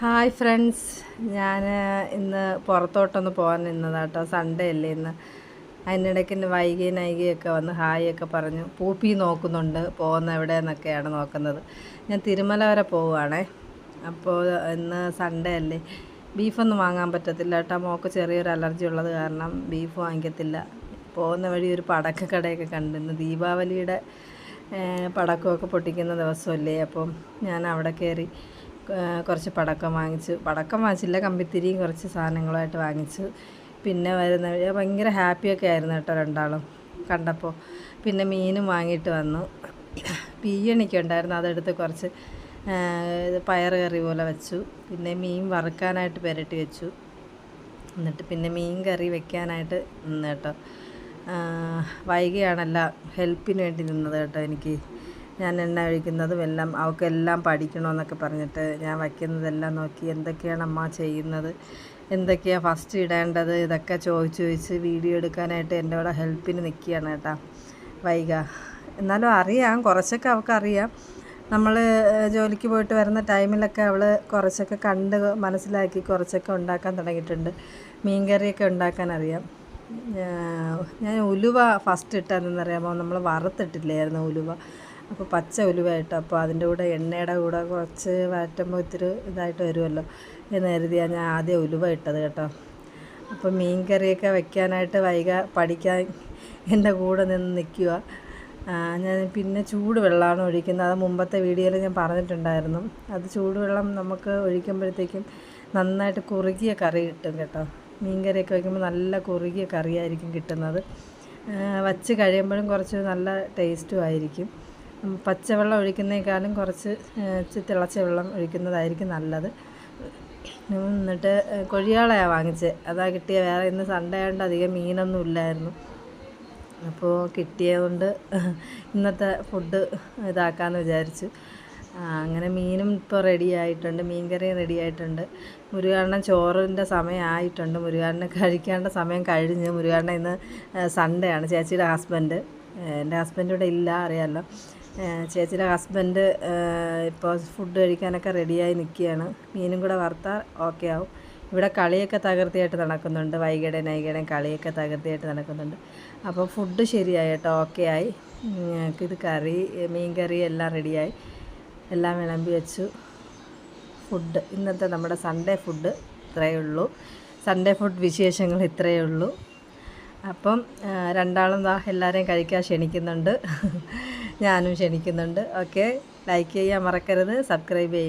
Hi friends, ഞാൻ ഇന്ന് പുറത്തോട്ടൊന്ന് പോകാൻ നിന്നതാട്ടോ. സൺഡേ അല്ലേ ഇന്ന്. അതിനിടയ്ക്ക് ഇന്ന് വൈകി നൈകിയൊക്കെ വന്ന് ഹായൊക്കെ പറഞ്ഞു. പൂപ്പി നോക്കുന്നുണ്ട്, പോകുന്ന എവിടെയെന്നൊക്കെയാണ് നോക്കുന്നത്. ഞാൻ തിരുമല വരെ പോവുകയാണേ. അപ്പോൾ ഇന്ന് സൺഡേ അല്ലേ, ബീഫൊന്നും വാങ്ങാൻ പറ്റത്തില്ല കേട്ടോ. മോൾക്ക് ചെറിയൊരു അലർജി ഉള്ളത് കാരണം ബീഫ് വാങ്ങിക്കത്തില്ല. പോകുന്ന വഴി ഒരു പടക്കക്കടയൊക്കെ കണ്ടു. ഇന്ന് ദീപാവലിയുടെ പടക്കമൊക്കെ പൊട്ടിക്കുന്ന ദിവസമല്ലേ. അപ്പം ഞാൻ അവിടെ കയറി കുറച്ച് പടക്കം വാങ്ങിച്ചില്ല, കമ്പിത്തിരിയും കുറച്ച് സാധനങ്ങളുമായിട്ട് വാങ്ങിച്ചു. പിന്നെ വരുന്ന ഭയങ്കര ഹാപ്പിയൊക്കെ ആയിരുന്നു കേട്ടോ രണ്ടാളും കണ്ടപ്പോൾ. പിന്നെ മീനും വാങ്ങിയിട്ട് വന്നു. പീയണിക്ക ഉണ്ടായിരുന്നു, അതെടുത്ത് കുറച്ച് പയർ കറി പോലെ വെച്ചു. പിന്നെ മീൻ വറുക്കാനായിട്ട് പുരട്ടി വെച്ചു. എന്നിട്ട് പിന്നെ മീൻ കറി വെക്കാനായിട്ട് നിന്ന് കേട്ടോ. വൈകിയാണല്ല ഹെൽപ്പിന് വേണ്ടി നിന്നത് കേട്ടോ. എനിക്ക് ഞാൻ എണ്ണ ഒഴിക്കുന്നതും എല്ലാം അവൾക്കെല്ലാം പഠിക്കണമെന്നൊക്കെ പറഞ്ഞിട്ട് ഞാൻ വയ്ക്കുന്നതെല്ലാം നോക്കി എന്തൊക്കെയാണ് അമ്മ ചെയ്യുന്നത്, എന്തൊക്കെയാണ് ഫസ്റ്റ് ഇടേണ്ടത്, ഇതൊക്കെ ചോദിച്ച് വീഡിയോ എടുക്കാനായിട്ട് എൻ്റെ കൂടെ ഹെൽപ്പിന് നിൽക്കുകയാണ് കേട്ടോ വൈക. എന്നാലും അറിയാം, കുറച്ചൊക്കെ അവൾക്കറിയാം. നമ്മൾ ജോലിക്ക് പോയിട്ട് വരുന്ന ടൈമിലൊക്കെ അവൾ കുറച്ചൊക്കെ കണ്ട് മനസ്സിലാക്കി കുറച്ചൊക്കെ ഉണ്ടാക്കാൻ തുടങ്ങിയിട്ടുണ്ട്. മീൻ കറിയൊക്കെ ഉണ്ടാക്കാൻ അറിയാം. ഞാൻ ഉലുവ ഫസ്റ്റ് ഇട്ടതെന്നറിയാമോ, നമ്മൾ വറുത്തിട്ടില്ലായിരുന്നു ഉലുവ. അപ്പോൾ പച്ച ഉലുവായിട്ട്, അപ്പോൾ അതിൻ്റെ കൂടെ എണ്ണയുടെ കൂടെ കുറച്ച് വഴറ്റുമ്പോൾ ഇത്തിരി ഇതായിട്ട് വരുമല്ലോ എന്ന് കരുതിയാണ് ഞാൻ ആദ്യം ഉലുവ ഇട്ടത് കേട്ടോ. അപ്പോൾ മീൻ കറിയൊക്കെ വെക്കാനായിട്ട് വൈക പഠിക്കാൻ എൻ്റെ കൂടെ നിന്ന് നിൽക്കുക. ഞാൻ പിന്നെ ചൂടുവെള്ളമാണ് ഒഴിക്കുന്നത്. അത് മുമ്പത്തെ വീഡിയോയിൽ ഞാൻ പറഞ്ഞിട്ടുണ്ടായിരുന്നു. അത് ചൂടുവെള്ളം നമുക്ക് ഒഴിക്കുമ്പോഴത്തേക്കും നന്നായിട്ട് കുറുകിയ കറി കിട്ടും കേട്ടോ. മീൻ കറിയൊക്കെ വയ്ക്കുമ്പോൾ നല്ല കുറുകിയ കറിയായിരിക്കും കിട്ടുന്നത്. വച്ച് കഴിയുമ്പോഴും കുറച്ച് നല്ല ടേസ്റ്റും ആയിരിക്കും. പച്ചവെള്ളം ഒഴിക്കുന്നതിനേക്കാളും കുറച്ച് തിളച്ച വെള്ളം ഒഴിക്കുന്നതായിരിക്കും നല്ലത്. എന്നിട്ട് കൊഴിയാളയാണ് വാങ്ങിച്ചത്, അതാ കിട്ടിയ. വേറെ ഇന്ന് സൺഡേ ആയതുകൊണ്ട് അധികം മീനൊന്നും ഇല്ലായിരുന്നു. അപ്പോൾ കിട്ടിയതുകൊണ്ട് ഇന്നത്തെ ഫുഡ് ഇതാക്കാമെന്ന് വിചാരിച്ചു. അങ്ങനെ മീനും ഇപ്പോൾ റെഡി ആയിട്ടുണ്ട്, മീൻ കറിയും റെഡി ആയിട്ടുണ്ട്. മുരുകാണ്ണൻ ചോറിൻ്റെ സമയമായിട്ടുണ്ട്. മുരുകാണ്ണന് കഴിക്കേണ്ട സമയം കഴിഞ്ഞ്. മുരുകാണ്ണൻ ഇന്ന് സൺഡേ ആണ്. ചേച്ചിയുടെ ഹസ്ബൻഡ്, എൻ്റെ ഹസ്ബൻഡ് ഇവിടെ ഇല്ല, അറിയാമല്ലോ. ചേച്ചിയുടെ ഹസ്ബൻഡ് ഇപ്പോൾ ഫുഡ് കഴിക്കാനൊക്കെ റെഡിയായി നിൽക്കുകയാണ്. മീനും കൂടെ വറുത്താൽ ഓക്കെ ആവും. ഇവിടെ കളിയൊക്കെ തകൃതിയായിട്ട് നടക്കുന്നുണ്ട്. വൈകിയുടെയും നൈകിയുടെയും കളിയൊക്കെ തകൃതിയായിട്ട് നടക്കുന്നുണ്ട്. അപ്പോൾ ഫുഡ് ശരിയായി കേട്ടോ, ഓക്കെ ആയി. ഇത് കറി, മീൻ കറി എല്ലാം റെഡിയായി, എല്ലാം വിളമ്പി വെച്ചു. ഫുഡ് ഇന്നത്തെ നമ്മുടെ സൺഡേ ഫുഡ് ഇത്രയേ ഉള്ളൂ. സൺഡേ ഫുഡ് വിശേഷങ്ങൾ ഇത്രയേ ഉള്ളൂ. അപ്പം രണ്ടാളും എല്ലാവരെയും കഴിക്കാൻ ക്ഷണിക്കുന്നുണ്ട്, ഞാനും ക്ഷണിക്കുന്നുണ്ട്. ഓക്കെ, ലൈക്ക് ചെയ്യാൻ മറക്കരുത്, സബ്സ്ക്രൈബ് ചെയ്യുക.